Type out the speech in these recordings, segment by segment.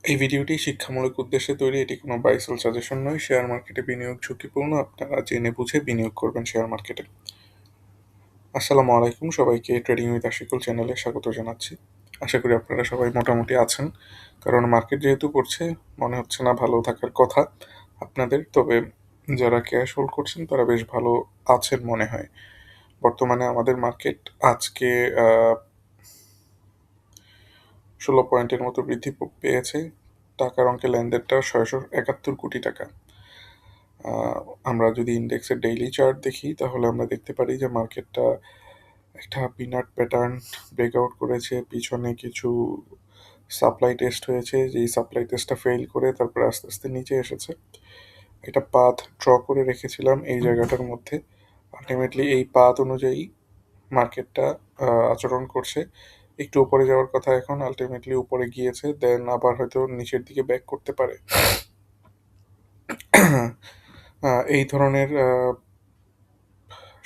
এই ভিডিওটি শিক্ষামূলক উদ্দেশ্যে তৈরি। এটি কোনো বাই সেল সাজেশন নয়। শেয়ার মার্কেটে বিনিয়োগ ঝুঁকিপূর্ণ। আপনারা জেনে বুঝে বিনিয়োগ করবেন শেয়ার মার্কেটে। আসসালামু আলাইকুম, সবাইকে ট্রেডিং উইথ আশিকুল চ্যানেলে স্বাগত জানাচ্ছি। আশা করি আপনারা সবাই মোটামুটি আছেন, কারণ মার্কেট যেহেতু পড়ছে মনে হচ্ছে না ভালো থাকার কথা আপনাদের। তবে যারা ক্যাশ হোল্ড করছেন তারা বেশ ভালো আছেন মনে হয়। বর্তমানে আমাদের মার্কেট আজকে 16 পয়েন্টের মতো বৃদ্ধি পেয়েছে। টাকার অঙ্কে লেনদেনটা 671 কোটি টাকা। আহ, আমরা যদি ইন্ডেক্সের ডেইলি চার্ট দেখি তাহলে আমরা দেখতে পারি যে মার্কেটটা একটা পিনাট প্যাটার্ন ব্রেকআউট করেছে। পিছনে কিছু সাপ্লাই টেস্ট হয়েছে, যেই সাপ্লাই টেস্টটা ফেল করে তারপরে আস্তে আস্তে নিচে এসেছে। একটা পাথ ড্র করে রেখেছিলাম এই জায়গাটার মধ্যে। আলটিমেটলি এই পাথ অনুযায়ী মার্কেটটা আচরণ করছে। একটু উপরে যাওয়ার কথা, এখন আলটিমেটলি উপরে গিয়েছে, দেন আবার হয়তো নিচের দিকে ব্যাক করতে পারে। এই ধরনের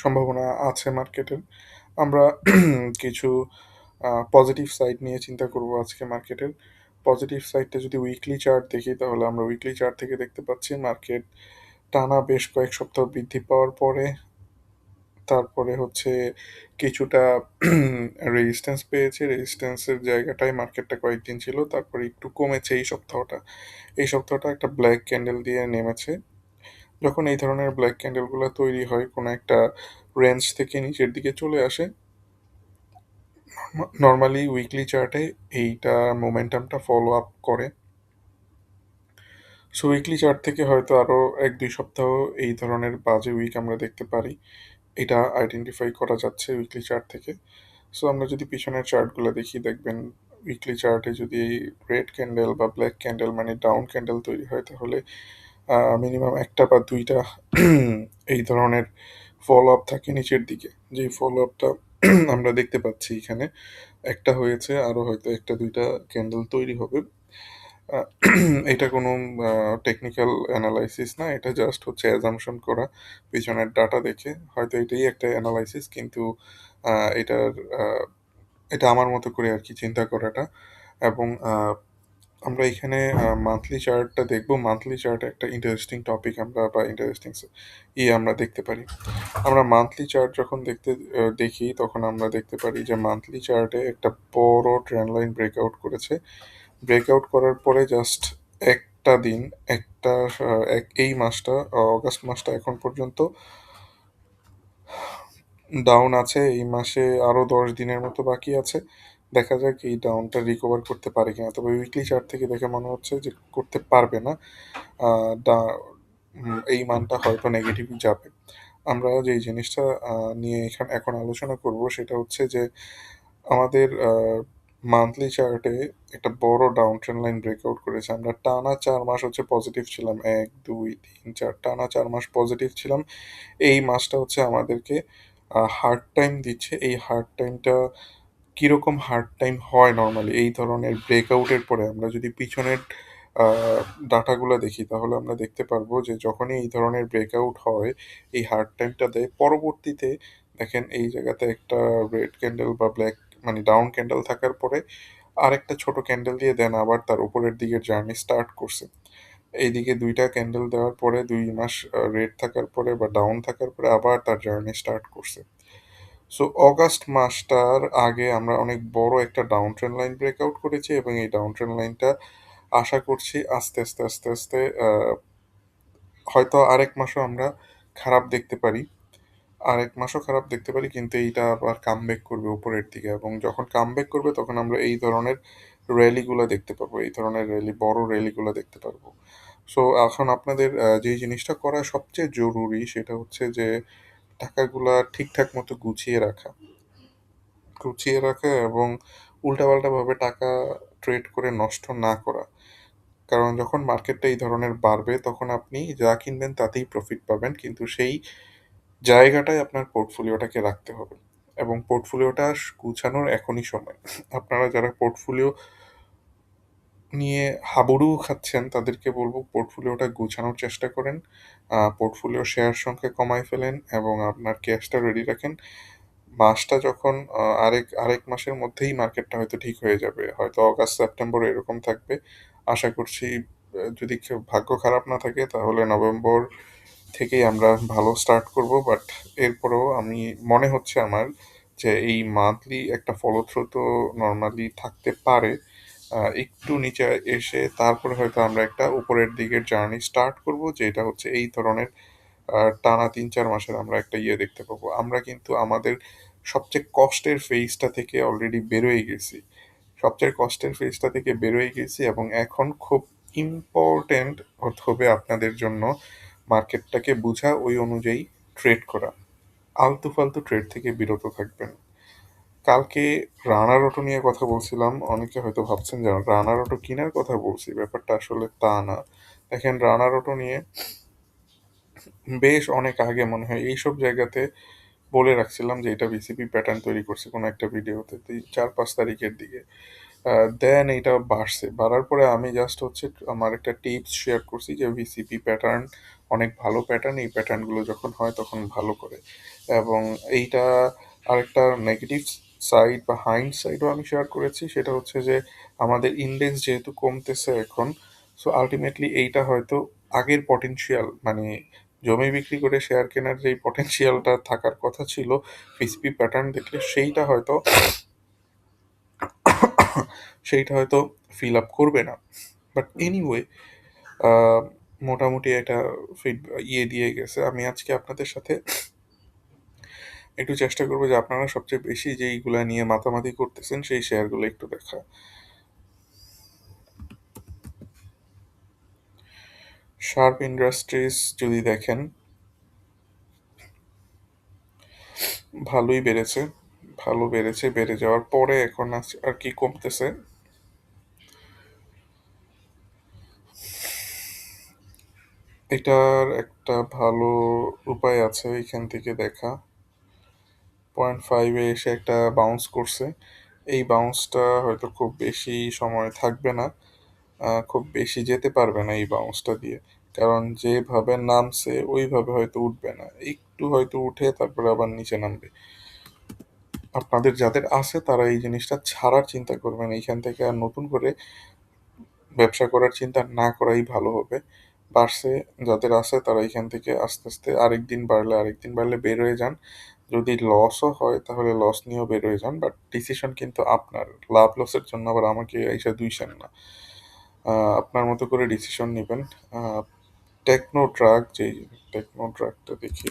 সম্ভাবনা আছে মার্কেটের। আমরা কিছু পজিটিভ সাইড নিয়ে চিন্তা করব আজকে মার্কেটের। পজিটিভ সাইডটা যদি উইকলি চার্ট দেখি তাহলে আমরা উইকলি চার্ট থেকে দেখতে পাচ্ছি মার্কেট টানা বেশ কয়েক সপ্তাহ বৃদ্ধি পাওয়ার পরে তারপরে হচ্ছে কিছুটা রেজিস্ট্যান্স পেয়েছে। রেজিস্ট্যান্সের জায়গাটায় মার্কেটটা কয়েকদিন ছিল, তারপরে একটু কমেছে এই সপ্তাহটা একটা ব্ল্যাক ক্যান্ডেল দিয়ে নেমেছে। যখন এই ধরনের ব্ল্যাক ক্যান্ডেলগুলো তৈরি হয়, কোনো একটা রেঞ্জ থেকে নিচের দিকে চলে আসে, নর্মালি উইকলি চার্টে এইটা মোমেন্টামটা ফলো আপ করে। সো উইকলি চার্ট থেকে হয়তো আরও 1-2 সপ্তাহ এই ধরনের বাজে উইক আমরা দেখতে পারি। এটা আইডেন্টিফাই করা যাচ্ছে উইকলি চার্ট থেকে। সো আমরা যদি পিছনের চার্টগুলো দেখি, দেখবেন উইকলি চার্টে যদি রেড ক্যান্ডেল বা ব্ল্যাক ক্যান্ডেল মানে ডাউন ক্যান্ডেল তৈরি হয় তাহলে মিনিমাম একটা বা দুইটা এই ধরনের ফলো আপ থাকে নিচের দিকে। যেই ফলো আপটা আমরা দেখতে পাচ্ছি এখানে একটা হয়েছে, আরও হয়তো একটা দুইটা ক্যান্ডেল তৈরি হবে। আহ, এটা কোনো টেকনিক্যাল অ্যানালাইসিস না, এটা জাস্ট হচ্ছে অ্যাজাম্পশন করা পিছনের ডাটা দেখে। হয়তো এটাই একটা অ্যানালাইসিস, কিন্তু এটার এটা আমার মতো করে আর কি চিন্তা করাটা। এবং আমরা এখানে মান্থলি চার্টটা দেখবো। মান্থলি চার্ট একটা ইন্টারেস্টিং টপিক আমরা বা ইন্টারেস্টিং আমরা দেখতে পারি। আমরা মান্থলি চার্ট যখন দেখি তখন আমরা দেখতে পারি যে মান্থলি চার্টে একটা বড় ট্রেন্ড লাইন ব্রেকআউট করেছে। ব্রেকআউট করার পরে জাস্ট একটা দিন, একটা এই মাসটা, অগাস্ট মাসটা এখন পর্যন্ত ডাউন আছে। এই মাসে আরও 10 দিনের মতো বাকি আছে। দেখা যাক এই ডাউনটা রিকভার করতে পারে কিনা। তবে উইকলি চার্ট থেকে দেখে মনে হচ্ছে যে করতে পারবে না। এই মানটা হয়তো নেগেটিভই যাবে। আমরা যে জিনিসটা নিয়ে এখন আলোচনা করব সেটা হচ্ছে যে আমাদের মান্থলি চার্টে একটা বড় ডাউন ট্রেন্ড লাইন ব্রেকআউট করেছে। আমরা টানা 4 মাস হচ্ছে পজিটিভ ছিলাম, 1 2 3 4 টানা 4 মাস পজিটিভ ছিলাম। এই মাসটা হচ্ছে আমাদেরকে হার্ড টাইম দিচ্ছে। এই হার্ড টাইমটা কীরকম হার্ড টাইম হয় নর্মালি এই ধরনের ব্রেকআউটের পরে? আমরা যদি পিছনের ডাটাগুলো দেখি তাহলে আমরা দেখতে পারবো যে যখনই এই ধরনের ব্রেকআউট হয়, এই হার্ড টাইমটা দেয়। পরবর্তীতে দেখেন এই জায়গাতে একটা রেড ক্যান্ডেল বা ব্ল্যাক মানে ডাউন ক্যান্ডেল থাকার পরে আরেকটা ছোট ক্যান্ডেল দিয়ে দেন আবার তার উপরের দিকে জার্নি স্টার্ট করছে। এইদিকে দুইটা ক্যান্ডেল দেওয়ার পরে 2 মাস রেড থাকার পরে বা ডাউন থাকার পরে আবার তার জার্নি স্টার্ট করছে। সো অগাস্ট মাসটার আগে আমরা অনেক বড় একটা ডাউন ট্রেন্ড লাইন ব্রেকআউট করেছি, এবং এই ডাউন ট্রেন্ড লাইনটা আশা করছি আস্তে আস্তে আস্তে আস্তে হয়তো আরেক মাসও আমরা খারাপ দেখতে পারি। কিন্তু এইটা আবার কামব্যাক করবে উপরের দিকে, এবং যখন কামব্যাক করবে তখন আমরা এই ধরনের র্যালিগুলো দেখতে পাবো, এই ধরনের র্যালি, বড় র্যালিগুলো দেখতে পারবো। সো এখন আপনাদের যেই জিনিসটা করা সবচেয়ে জরুরি সেটা হচ্ছে যে টাকাগুলা ঠিকঠাক মতো গুছিয়ে রাখা এবং উল্টাপাল্টাভাবে টাকা ট্রেড করে নষ্ট না করা। কারণ যখন মার্কেটটা এই ধরনের বাড়বে তখন আপনি যা কিনবেন তাতেই প্রফিট পাবেন, কিন্তু সেই জায়গাটায় আপনার পোর্টফোলিওটাকে রাখতে হবে, এবং পোর্টফোলিওটা গুছানোর এখনই সময়। আপনারা যারা পোর্টফোলিও নিয়ে হাবুডুবু খাচ্ছেন তাদেরকে বলবো পোর্টফোলিওটা গোছানোর চেষ্টা করেন। পোর্টফোলিও শেয়ার সংখ্যা কমায় ফেলেন এবং আপনার ক্যাশটা রেডি রাখেন। মাসটা যখন আরেক মাসের মধ্যেই মার্কেটটা হয়তো ঠিক হয়ে যাবে। হয়তো অগাস্ট, সেপ্টেম্বর এরকম থাকবে। আশা করছি যদি ভাগ্য খারাপ না থাকে তাহলে নভেম্বর থেকেই আমরা ভালো স্টার্ট করব। বাট এরপরেও আমি মনে হচ্ছে আমার যে এই মান্থলি একটা ফলো থ্রু তো নরমালি থাকতে পারে। একটু নিচে এসে তারপরে হয়তো আমরা একটা উপরের দিকের জার্নি স্টার্ট করব, যেটা হচ্ছে এই ধরনের টানা ৩-৪ মাসের আমরা একটা দেখতে পাবো। আমরা কিন্তু আমাদের সবচেয়ে কষ্টের ফেজটা থেকে অলরেডি বেরোয় গেছি। সবচেয়ে কষ্টের ফেজটা থেকে বেরোয় গেছি এবং এখন খুব ইম্পোর্টেন্ট হবে আপনাদের জন্য মার্কেটটাকে বুঝা, ওই অনুযায়ী ট্রেড করা। আলতু-ফালতু ট্রেড থেকে বিরত থাকবেন। কালকে রানার অটো নিয়ে কথা বলছিলাম। অনেকে হয়তো ভাবছেন যে রানার অটো কিনার কথা বলছি। ব্যাপারটা আসলে তা না। দেখেন, রানার অটো নিয়ে বেশ অনেক আগে মনে হয় এইসব জায়গাতে বলে রাখছিলাম যে এটা বিসিপি প্যাটার্ন তৈরি করছে কোনো একটা ভিডিওতে 4-5 তারিখের দিকে। দেন এটা বাড়ছে, বাড়ার পরে আমি জাস্ট হচ্ছে আমার একটা টিপস শেয়ার করছি যে ভিসিপি প্যাটার্ন অনেক ভালো প্যাটার্ন, এই প্যাটার্নগুলো যখন হয় তখন ভালো করে। এবং এইটা আরেকটা নেগেটিভ সাইড বা হাইন্ড সাইডও আমি শেয়ার করেছি, সেটা হচ্ছে যে আমাদের ইন্ডেক্স যেহেতু কমতেছে এখন, সো আলটিমেটলি এইটা হয়তো আগের পটেনশিয়াল, মানে জমি বিক্রি করে শেয়ার কেনার যেই পটেনশিয়ালটা থাকার কথা ছিল ভিসিপি প্যাটার্ন দেখলে, সেইটা হয়তো ফিল আপ করবে না। বাট এনিওয়ে, মোটামুটি এটা ফিড দিয়ে গেছে। আমি আজকে আপনাদের সাথে একটু চেষ্টা করবো যে আপনারা সবচেয়ে বেশি যেইগুলা নিয়ে মাতামাতি করতেছেন সেই শেয়ারগুলো একটু দেখা। শার্প ইন্ডাস্ট্রিজ যদি দেখেন, ভালোই বেড়েছে। ভালো বেড়েছে, বেড়ে যাওয়ার পরে এখন আর কি কমতেছে। এটার একটা ভালো উপায় আছে এখান থেকে দেখা। 0.5-এ এসে একটা বাউন্স করছে। এই বাউন্সটা হয়তো খুব বেশি সময় থাকবে না। খুব বেশি যেতে পারবে না এই বাউন্সটা দিয়ে। কারণ যেভাবে নামছে ওইভাবে হয়তো উঠবে না। একটু হয়তো উঠে তারপরে আবার নিচে নামবে। আপনাদের যাদের আছে তারা এই জিনিসটা ছাড়ার চিন্তা করবেন। এইখান থেকে আর নতুন করে ব্যবসা করার চিন্তা না করাই ভালো হবে। বাড়ছে, যাদের আছে তারা এখান থেকে আস্তে আস্তে আরেকদিন বাড়লে বের হয়ে যান। যদি লসও হয় তাহলে লস নিয়েও বের হয়ে যান। বাট ডিসিশন কিন্তু আপনার। লাভ লসের জন্য আবার আমাকে এসে দুইশেন না। আপনার মতো করে ডিসিশন নেবেন। টেকনো ট্রাকটা দেখি।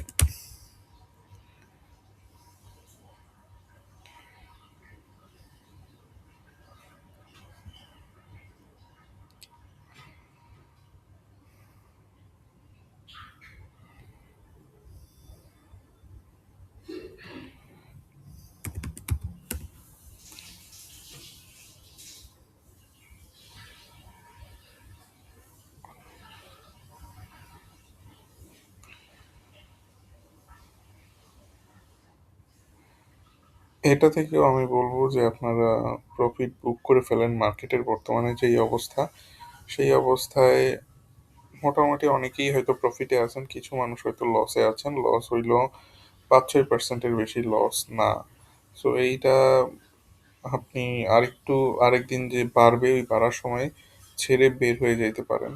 এটা থেকেও আমি বলবো যে আপনারা প্রফিট বুক করে ফেলেন। মার্কেটের বর্তমানে যেই অবস্থা, সেই অবস্থায় মোটামুটি অনেকেই হয়তো প্রফিটে আছেন, কিছু মানুষ হয়তো লসে আছেন। লস হইলেও 5-6%-এর বেশি লস না। সো এইটা আপনি আরেকটু আরেকদিন যে বাড়বে ওই বাড়ার সময় ছেড়ে বের হয়ে যাইতে পারেন।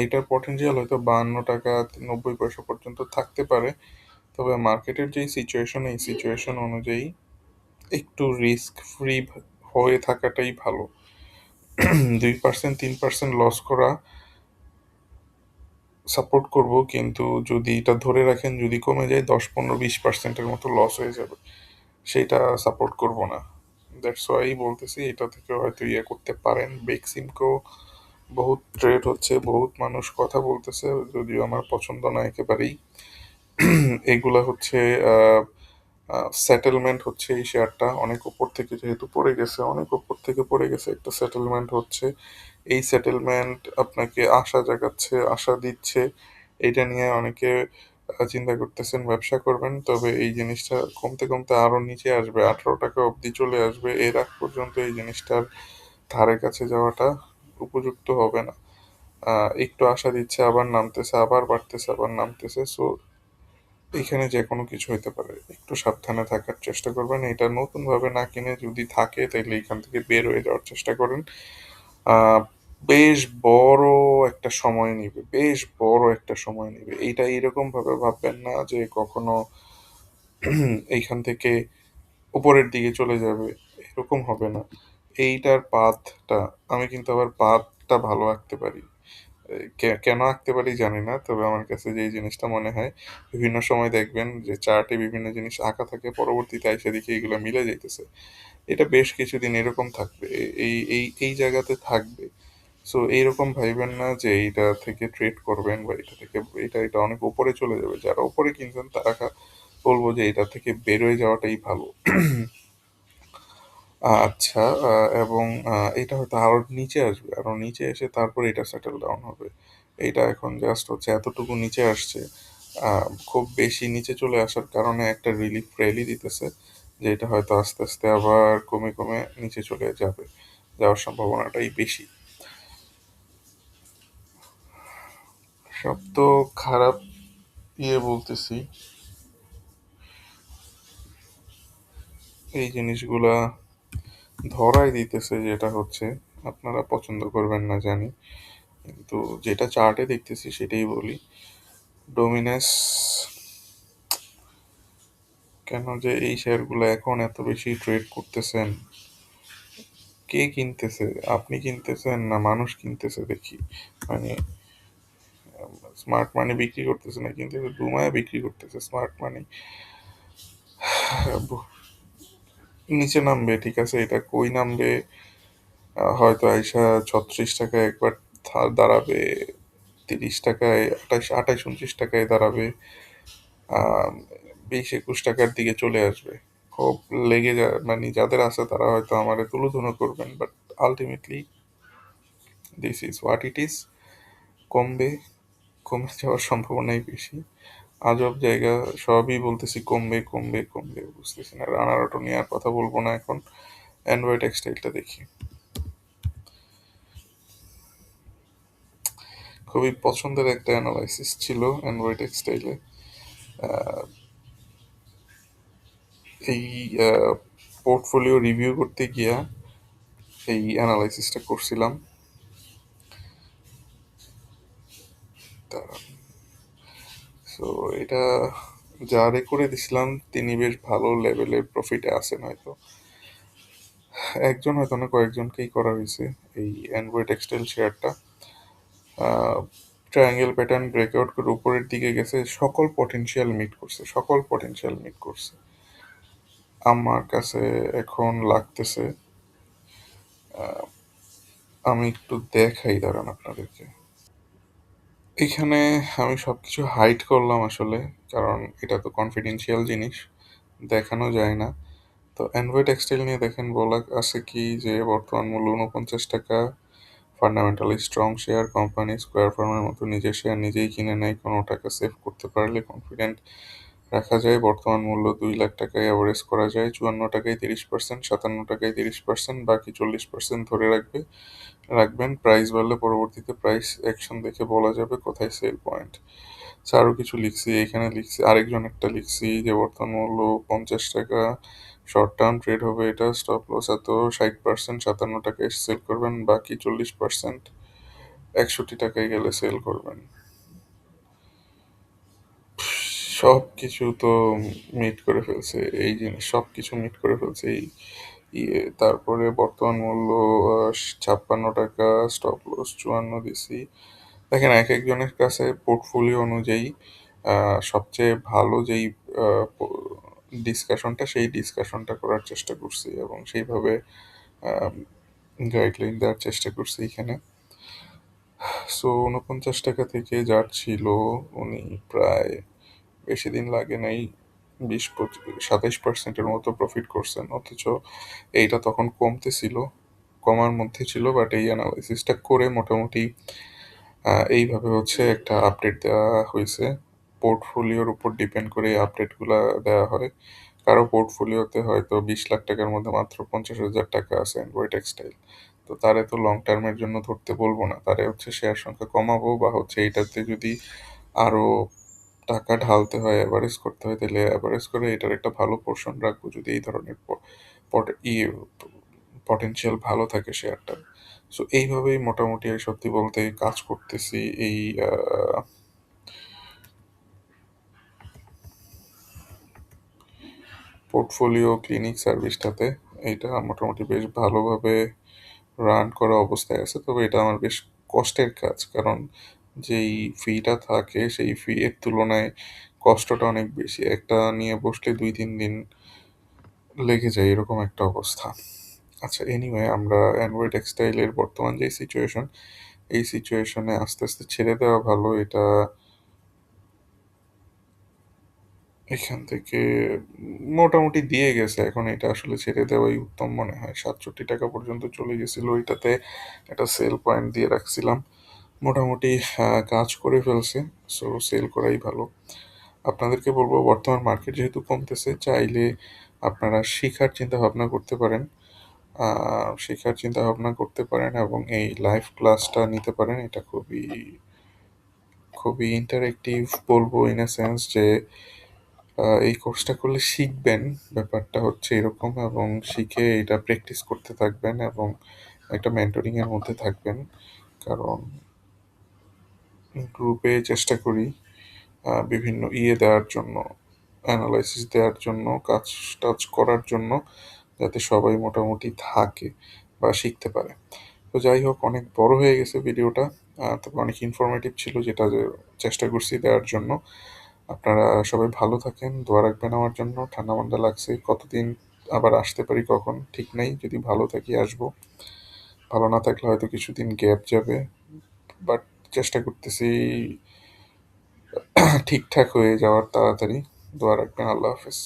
এইটার পটেনশিয়াল হয়তো 52 টাকা 90 পয়সা পর্যন্ত থাকতে পারে। তবে মার্কেটের যেই সিচুয়েশন, এই সিচুয়েশন অনুযায়ী একটু রিস্ক ফ্রি হয়ে থাকাটাই ভালো। 2%-3% লস করা সাপোর্ট করব, কিন্তু যদি এটা ধরে রাখেন যদি কমে যায় 10-15-20%-এর মতো লস হয়ে যাবে, সেইটা সাপোর্ট করব না। দ্যাটস ওয়াই বলতেছি এটা থেকে হয়তো করতে পারেন। বেক্সিমকো বহুত ট্রেড হচ্ছে, বহুত মানুষ কথা বলতেছে, যদিও আমার পছন্দ না একেবারেই। এগুলা হচ্ছে সেটেলমেন্ট হচ্ছে, এই শেয়ারটা অনেক উপর থেকে যেহেতু পড়ে গেছে, অনেক উপর থেকে পড়ে গেছে, একটা সেটেলমেন্ট হচ্ছে। এই সেটেলমেন্ট আপনাকে আশা জাগাচ্ছে, আশা দিচ্ছে। এটা নিয়ে অনেকে চিন্তা করতেছেন ব্যবসা করবেন, তবে এই জিনিসটা কমতে কমতে আরো নিচে আসবে, 18 টাকা অবধি চলে আসবে। এর আগ পর্যন্ত এই জিনিসটার ধারে কাছে যাওয়াটা উপযুক্ত হবে না। একটু আশা দিচ্ছে, আবার নামতেছে, আবার বাড়তেছে, আবার নামতেছে। সো এখানে যে কোনো কিছু হইতে পারে, একটু সাবধানে থাকার চেষ্টা করবেন। এটা নতুনভাবে না কিনে যদি থাকে তাহলে এখান থেকে বের হয়ে যাওয়ার চেষ্টা করেন। আহ, বেশ বড় একটা সময় নিবে, বেশ বড় একটা সময় নিবে। এইটা এরকম ভাবে ভাববেন না যে কখনো এইখান থেকে উপরের দিকে চলে যাবে, এরকম হবে না। এইটার পাথটা, আমি কিন্তু আবার পাথটা ভালো আঁকতে পারি। কেন আঁকতে পারি জানি না, তবে আমার কাছে যে জিনিসটা মনে হয়, বিভিন্ন সময় দেখবেন যে চার্টে বিভিন্ন জিনিস আঁকা থাকে, পরবর্তীতে আইসা দেখি এগুলো মিলে যাইতেছে। এটা বেশ কিছুদিন এরকম থাকবে, এই এই এই জায়গাতে থাকবে। সো এইরকম ভাইবেন না যে এইটা থেকে ট্রেড করবেন বা এটা থেকে এটা এটা অনেক উপরে চলে যাবে। যারা উপরে কিনছেন তারা বলবো যে এটা থেকে বেরোয় যাওয়াটাই ভালো। আচ্ছা, এবং এটা হয়তো আরো নিচে আসবে, আরো নিচে এসে তারপর এটা সেটেল ডাউন হবে। এটা এখন জাস্ট হচ্ছে এতটুকু নিচে আসছে। খুব বেশি নিচে চলে আসার কারণে একটা রিলিফ র্যালি দিতেছে, যে এটা হয়তো আস্তে আস্তে আবার কমে কমে নিচে চলে যাবে, যাওয়ার সম্ভাবনাটাই বেশি। সব তো খারাপ বলতেছি, এই জিনিসগুলা ধরাই দিতেছে যেটা হচ্ছে, আপনারা পছন্দ করবেন না জানি, কিন্তু যেটা চার্টে দেখতেছি সেটাই বলি। ডোমিনাস, কেন যে এই শেয়ারগুলো এখন এত বেশি ট্রেড করতেছেন? কে কিনতেছে? আপনি কিনতেছেন না মানুষ কিনতেছে দেখি? মানে স্মার্ট মানি বিক্রি করতেছে না, কিন্তু ডুমায় বিক্রি করতেছে স্মার্ট মানি। নিচে নামবে ঠিক আছে, এটা কই নামবে? হয়তো আইসা 36 টাকায় একবার দাঁড়াবে, 30 টাকায়, 28 29 টাকায় দাঁড়াবে, আহ 20 21 টাকার দিকে চলে আসবে। খুব লেগে যায়, মানে যাদের আছে তারা হয়তো আমারে তুলোধুনো করবেন, but ultimately this is what it is. কমবে, কমে যাওয়ার সম্ভাবনাই বেশি। আজব জায়গা, সবই বলতেছি কমবে কমবে কমবে, বুঝতেছি না। রানার অটো নিয়ে আর কথা বলবো না এখন, অ্যান্ড্রয়েড টেক্সটাইলটা দেখি। খুবই পছন্দের একটা অ্যানালাইসিস ছিল অ্যান্ড্রয়েড টেক্সটাইলে। এই পোর্টফোলিও রিভিউ করতে গিয়া এই অ্যানালাইসিসটা করছিলাম। সো এটা যারে করে দিছিলাম তিনি বেশ ভালো লেভেলের প্রফিটে আছেন হয়তো। একজন হয়তো না, কয়েকজনকেই করা হয়েছে এই অ্যান্ড্রয়েড টেক্সটাইল শেয়ারটা। ট্রায়াঙ্গেল প্যাটার্ন ব্রেকআউট করে উপরের দিকে গেছে, সকল পটেনশিয়াল মিট করছে, সকল পটেনশিয়াল মিট করছে। আমার কাছে এখন লাগতেছে, আমি একটু দেখাই, দাঁড়ান আপনাদেরকে। এখানে আমি সবকিছু হাইড করলাম আসলে, কারণ এটা তো কনফিডেন্সিয়াল জিনিস, দেখানো যায় না। তো অ্যান্ড্রয়েড টেক্সটাইল নিয়ে দেখেন বলা আছে কি, যে বর্তমান মূল্য 49 টাকা, fundamentally strong share, company square ফার্মের মতো নিজের শেয়ার নিজেই কিনে নেয়, কোনো টাকা সেভ করতে পারলে কনফিডেন্ট রাখা যায়। বর্তমান মূল্য 2 লাখ টাকায় অ্যাভারেজ করা যায়, 54 টাকায় 30%, 57 টাকায় 30%, বাকি 40% ধরে রাখবেন। প্রাইস বাড়লে পরবর্তীতে প্রাইস অ্যাকশন দেখে বলা যাবে কোথায় সেল পয়েন্ট। আরো কিছু লিখছি এখানে, লিখছি আরেকজন একটা লিখছি যে বর্তমান মূল্য 50 টাকা, শর্ট টার্ম ট্রেড হবে এটা, স্টপ লস এত, 60%, 57 টাকায় সেল করবেন, বাকি 40% 61 টাকায় গেলে সেল করবেন। সব কিছু তো মিট করে ফেলছে এই জিনিস, সব কিছু মিট করে ফেলছে এই তারপরে বর্তমান মূল্য 56 টাকা, স্টপ লস 54 দিছি। দেখেন এক একজনের কাছে পোর্টফোলিও অনুযায়ী সবচেয়ে ভালো যেই ডিসকাশনটা, সেই ডিসকাশনটা করার চেষ্টা করছি এবং সেইভাবে গাইডলাইন দেওয়ার চেষ্টা করছি এখানে। সো 49 টাকা থেকে যার ছিল, উনি প্রায় বেশি দিন লাগে নাই, 27% মতো প্রফিট করছেন, অথচ এইটা তখন কমতেছিল, কমার মধ্যে ছিল। বাট এই অ্যানালাইসিসটা করে মোটামুটি এইভাবে হচ্ছে একটা আপডেট দেওয়া হয়েছে। পোর্টফোলিওর উপর ডিপেন্ড করে এই আপডেটগুলো দেওয়া হয়। কারো পোর্টফোলিওতে হয়তো 20 লাখ টাকার মধ্যে মাত্র 50,000 টাকা আছে অ্যান্ড্রয়েড টেক্সটাইল, তো তারে তো লং টার্মের জন্য ধরতে বলবো না, তারে হচ্ছে শেয়ার সংখ্যা কমাবো, বা হচ্ছে এইটাতে যদি আরো টাকা ঢালতে হয়, এভারেজ করতে হয়, তাহলে এভারেজ করে এটার একটা ভালো পোর্শন রাখবো যদি এই ধরনের পটেনশিয়াল ভালো থাকে শেয়ারটার। সো এইভাবেই মোটামুটি সত্যি বলতে কাজ করতেছি এই পোর্টফোলিও ক্লিনিক সার্ভিসটাতে। এইটা মোটামুটি বেশ ভালোভাবে রান করা অবস্থায় আছে, তবে এটা আমার বেশ কষ্টের কাজ, কারণ যেই ফিটা থাকে সেই ফি এর তুলনায় কষ্টটা অনেক বেশি। একটা নিয়ে বসলে 2-3 দিন লেগে যায়, এরকম একটা অবস্থা। আচ্ছা, এনিওয়ে, আমরা অ্যানওয়ে টেক্সটাইলের বর্তমান যে সিচুয়েশন, এই সিচুয়েশনে আস্তে আস্তে ছেড়ে দেওয়া ভালো। এটা এখান থেকে মোটামুটি দিয়ে গেছে, এখন এটা আসলে ছেড়ে দেওয়াই উত্তম মনে হয়। ৬৭ টাকা পর্যন্ত চলে গেছিল, ওইটাতে একটা সেল পয়েন্ট দিয়ে রাখছিলাম। মোটামুটি কাজ করে ফেলছে, সো সেল করাই ভালো। আপনাদেরকে বলবো, বর্তমান মার্কেট যেহেতু কমতেছে, চাইলে আপনারা শেখার চিন্তা ভাবনা করতে পারেন। শেখার চিন্তা ভাবনা করতে পারেন এবং এই লাইভ ক্লাসটা নিতে পারেন। এটা খুবই খুবই ইন্টারেক্টিভ বলবো, ইন এ সেন্স যে এই কোর্সটা করলে শিখবেন, ব্যাপারটা হচ্ছে এরকম, এবং শিখে এটা প্র্যাকটিস করতে থাকবেন এবং একটা মেন্টরিং এর মধ্যে থাকবেন। কারণ গ্রুপে চেষ্টা করি বিভিন্ন দেওয়ার জন্য, অ্যানালাইসিস দেওয়ার জন্য, কাজ টাজ করার জন্য, যাতে সবাই মোটামুটি থাকে বা শিখতে পারে। তো যাই হোক, অনেক বড় হয়ে গেছে ভিডিওটা, তবে অনেক ইনফরমেটিভ ছিল, যেটা যে চেষ্টা করছি দেওয়ার জন্য। আপনারা সবাই ভালো থাকেন, দোয়া রাখবেন আমার জন্য। ঠান্ডা মান্ডা লাগছে, কতদিন আবার আসতে পারি কখন ঠিক নেই। যদি ভালো থাকি আসবো, ভালো না থাকলে হয়তো কিছুদিন গ্যাপ যাবে, বাট চেষ্টা করতেছি ঠিকঠাক হয়ে যাওয়ার তাড়াতাড়ি। দোয়া রাখবেন। আল্লাহ হাফেজ।